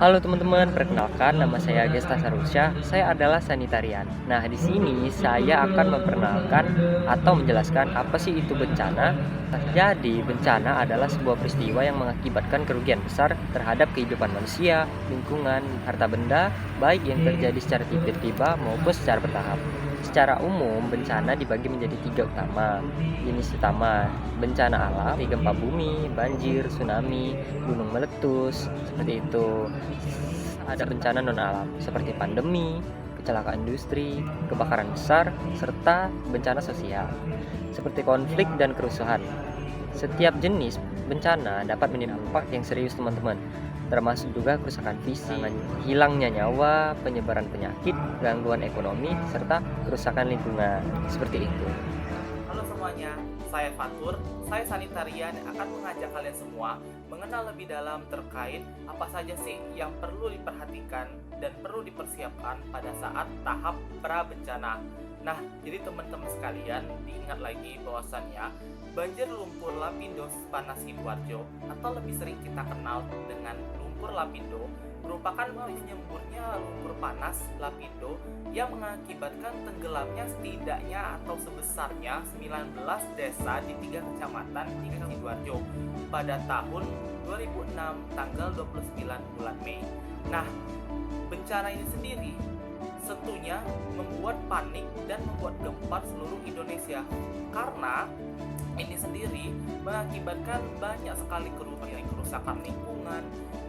Halo teman-teman, perkenalkan nama saya Gesta Sarusya. Saya adalah sanitarian. Nah, di sini saya akan memperkenalkan atau menjelaskan apa sih itu bencana. Jadi, bencana adalah sebuah peristiwa yang mengakibatkan kerugian besar terhadap kehidupan manusia, lingkungan, harta benda, baik yang terjadi secara tiba-tiba maupun secara bertahap. Secara umum, bencana dibagi menjadi tiga utama. Jenis utama, bencana alam, seperti gempa bumi, banjir, tsunami, gunung meletus, seperti itu. Ada bencana non alam, seperti pandemi, kecelakaan industri, kebakaran besar, serta bencana sosial, seperti konflik dan kerusuhan. Setiap jenis bencana dapat menimbulkan dampak yang serius teman-teman, termasuk juga kerusakan fisik, hilangnya nyawa, penyebaran penyakit, gangguan ekonomi, serta kerusakan lingkungan. Seperti itu. Halo semuanya, saya Fatur, saya sanitarian yang akan mengajak kalian semua mengenal lebih dalam terkait apa saja sih yang perlu diperhatikan dan perlu dipersiapkan pada saat tahap pra-bencana. Nah, jadi teman-teman sekalian diingat lagi bahwasannya banjir lumpur lapindo panas Sidoarjo atau lebih sering kita kenal dengan lumpur lapindo merupakan penyemburnya lumpur panas lapindo yang mengakibatkan tenggelamnya setidaknya atau sebesarnya 19 desa di 3 kecamatan di Sidoarjo pada tahun 2006 tanggal 29 bulan Mei. Nah, bencana ini sendiri tentunya membuat panik dan membuat gempar seluruh Indonesia karena ini sendiri mengakibatkan banyak sekali kerusakan lingkungan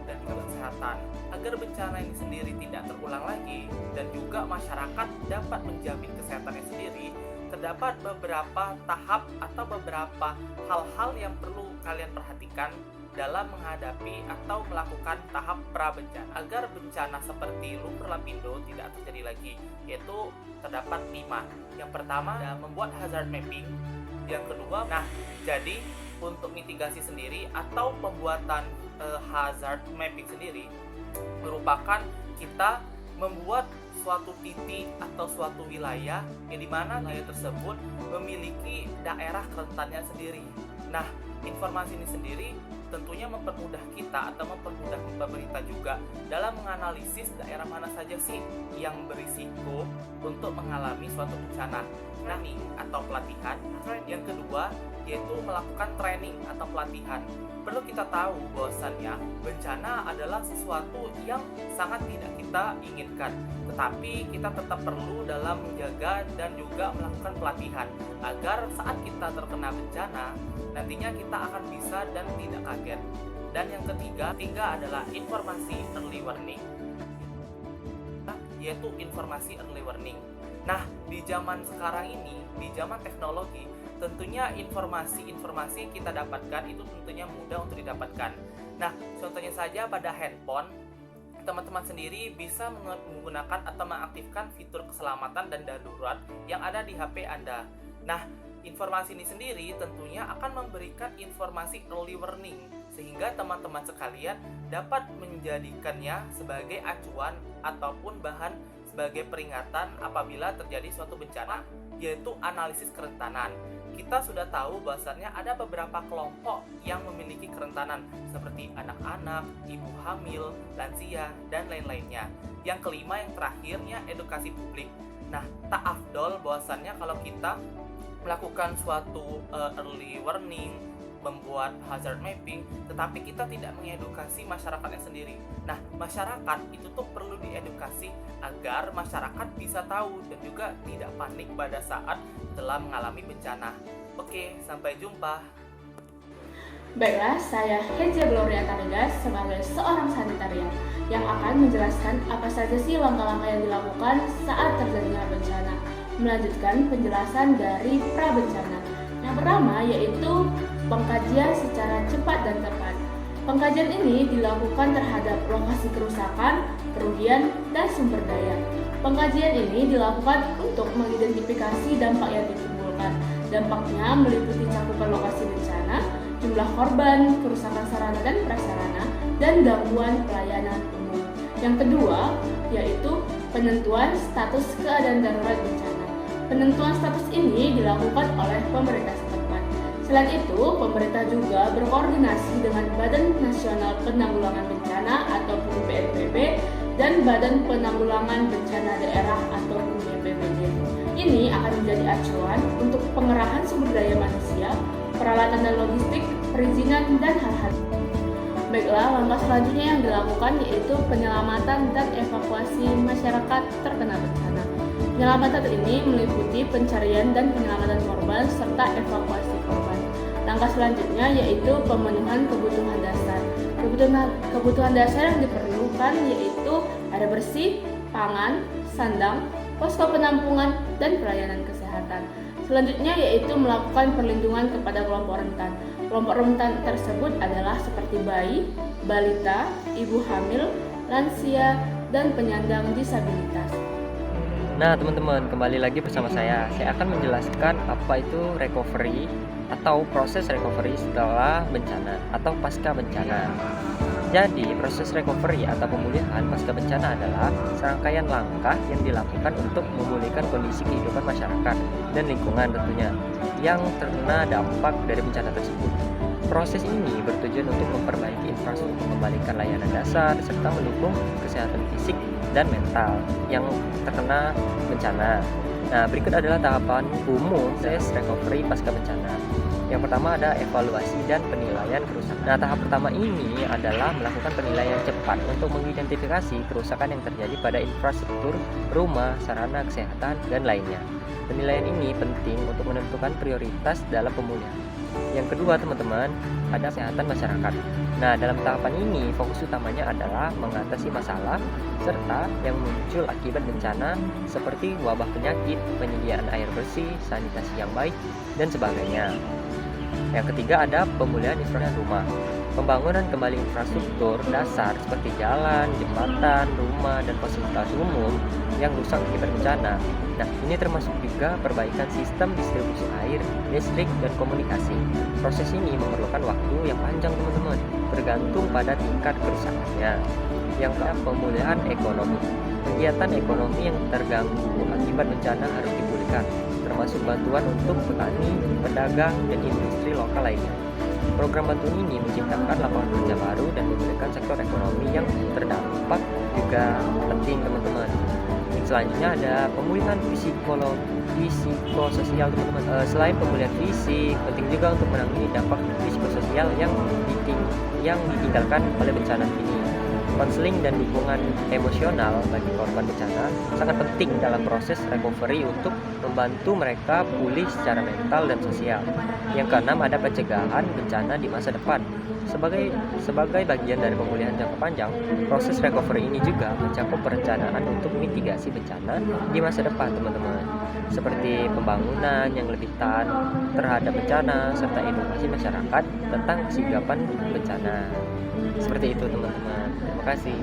dan juga kesehatan. Agar bencana ini sendiri tidak terulang lagi dan juga masyarakat dapat menjamin kesehatannya sendiri, terdapat beberapa tahap atau beberapa hal-hal yang perlu kalian perhatikan dalam menghadapi atau melakukan tahap pra-bencana agar bencana seperti lumpur lapindo tidak terjadi lagi, yaitu terdapat 5. Yang pertama adalah membuat hazard mapping. Yang kedua, jadi untuk mitigasi sendiri atau pembuatan hazard mapping sendiri merupakan kita membuat suatu titik atau suatu wilayah yang dimana wilayah tersebut memiliki daerah rentannya sendiri. Nah, informasi ini sendiri tentunya mempermudah kita atau mempermudah pemerintah juga dalam menganalisis daerah mana saja sih yang berisiko untuk mengalami suatu bencana. Training atau pelatihan. Yang kedua yaitu melakukan training atau pelatihan. Perlu kita tahu bahwasannya bencana adalah sesuatu yang sangat tidak kita inginkan, tetapi kita tetap perlu dalam menjaga dan juga melakukan pelatihan agar saat kita terkena bencana nantinya kita akan bisa dan tidak kaget. Dan yang ketiga adalah informasi early warning, yaitu informasi early warning. Nah, di zaman sekarang ini, di zaman teknologi, tentunya informasi-informasi yang kita dapatkan itu tentunya mudah untuk didapatkan. Nah, contohnya saja pada handphone, teman-teman sendiri bisa menggunakan atau mengaktifkan fitur keselamatan dan darurat yang ada di HP Anda. Nah, informasi ini sendiri tentunya akan memberikan informasi early warning sehingga teman-teman sekalian dapat menjadikannya sebagai acuan ataupun bahan sebagai peringatan apabila terjadi suatu bencana, yaitu analisis kerentanan. Kita sudah tahu bahwasannya ada beberapa kelompok yang memiliki kerentanan seperti anak-anak, ibu hamil, lansia, dan lain-lainnya. Yang kelima, yang terakhirnya edukasi publik. Nah, tak afdol bahwasannya kalau kita melakukan suatu early warning, membuat hazard mapping, tetapi kita tidak mengedukasi masyarakatnya sendiri. Nah, masyarakat itu tuh perlu diedukasi agar masyarakat bisa tahu dan juga tidak panik pada saat telah mengalami bencana. Oke, sampai jumpa. Baiklah, saya Heja Gloria Taregas sebagai seorang sanitarian yang akan menjelaskan apa saja sih langkah-langkah yang dilakukan saat terjadinya bencana. Melanjutkan penjelasan dari pra-bencana. Yang pertama yaitu pengkajian secara cepat dan tepat. Pengkajian ini dilakukan terhadap lokasi kerusakan, kerugian, dan sumber daya. Pengkajian ini dilakukan untuk mengidentifikasi dampak yang ditimbulkan. Dampaknya meliputi cakupan lokasi bencana, jumlah korban, kerusakan sarana dan prasarana, dan gangguan pelayanan umum. Yang kedua yaitu penentuan status keadaan darurat bencana. Penentuan status ini dilakukan oleh pemerintah setempat. Selain itu, pemerintah juga berkoordinasi dengan Badan Nasional Penanggulangan Bencana Bencana ataupun BNPB dan Badan Penanggulangan Bencana Daerah ataupun BPBD. Ini akan menjadi acuan untuk pengerahan sumber daya manusia, peralatan dan logistik, perizinan, dan hal-hal. Baiklah, langkah selanjutnya yang dilakukan yaitu penyelamatan dan evakuasi masyarakat terkena bencana. Penyelamatan ini meliputi pencarian dan penyelamatan korban serta evakuasi korban. Langkah selanjutnya yaitu pemenuhan kebutuhan dasar. Kebutuhan dasar yang diperlukan yaitu air bersih, pangan, sandang, posko penampungan, dan pelayanan kesehatan. Selanjutnya yaitu melakukan perlindungan kepada kelompok rentan. Kelompok rentan tersebut adalah seperti bayi, balita, ibu hamil, lansia, dan penyandang disabilitas. Nah teman-teman, kembali lagi bersama saya. Saya akan menjelaskan apa itu recovery atau proses recovery setelah bencana atau pasca bencana. Jadi, proses recovery atau pemulihan pasca bencana adalah serangkaian langkah yang dilakukan untuk memulihkan kondisi kehidupan masyarakat dan lingkungan tentunya yang terkena dampak dari bencana tersebut. Proses ini bertujuan untuk memperbaiki infrastruktur, mengembalikan layanan dasar, serta mendukung kesehatan fisik dan mental yang terkena bencana. Nah, berikut adalah tahapan umum proses recovery pasca bencana. Yang pertama ada evaluasi dan penilaian kerusakan. Nah, tahap pertama ini adalah melakukan penilaian cepat untuk mengidentifikasi kerusakan yang terjadi pada infrastruktur, rumah, sarana kesehatan, dan lainnya. Penilaian ini penting untuk menentukan prioritas dalam pemulihan. Yang kedua, teman-teman, ada kesehatan masyarakat. Nah, dalam tahapan ini fokus utamanya adalah mengatasi masalah serta yang muncul akibat bencana seperti wabah penyakit, penyediaan air bersih, sanitasi yang baik, dan sebagainya. Yang ketiga ada pemulihan infrastruktur rumah. Pembangunan kembali infrastruktur dasar seperti jalan, jembatan, rumah, dan fasilitas umum yang rusak akibat bencana. Nah, ini termasuk juga perbaikan sistem distribusi air, listrik, dan komunikasi. Proses ini memerlukan waktu yang panjang, teman-teman, bergantung pada tingkat kerusakannya. Yang keempat, pemulihan ekonomi. Kegiatan ekonomi yang terganggu akibat bencana harus dipulihkan, termasuk bantuan untuk petani, pedagang, dan industri lokal lainnya. Program bantuan ini menciptakan lapangan kerja baru dan memulihkan sektor ekonomi yang terdampak juga penting, teman-teman. Yang selanjutnya ada pemulihan psikososial, teman-teman. Selain pemulihan fisik, penting juga untuk menangani dampak psikososial yang ditinggalkan oleh bencana ini. Konseling dan dukungan emosional bagi korban bencana sangat penting dalam proses recovery untuk membantu mereka pulih secara mental dan sosial. Yang keenam ada pencegahan bencana di masa depan. Sebagai bagian dari pemulihan jangka panjang, proses recovery ini juga mencakup perencanaan untuk mitigasi bencana di masa depan, teman-teman. Seperti pembangunan yang lebih tahan terhadap bencana serta edukasi masyarakat tentang kesigapan bencana. Seperti itu, teman-teman. Terima kasih.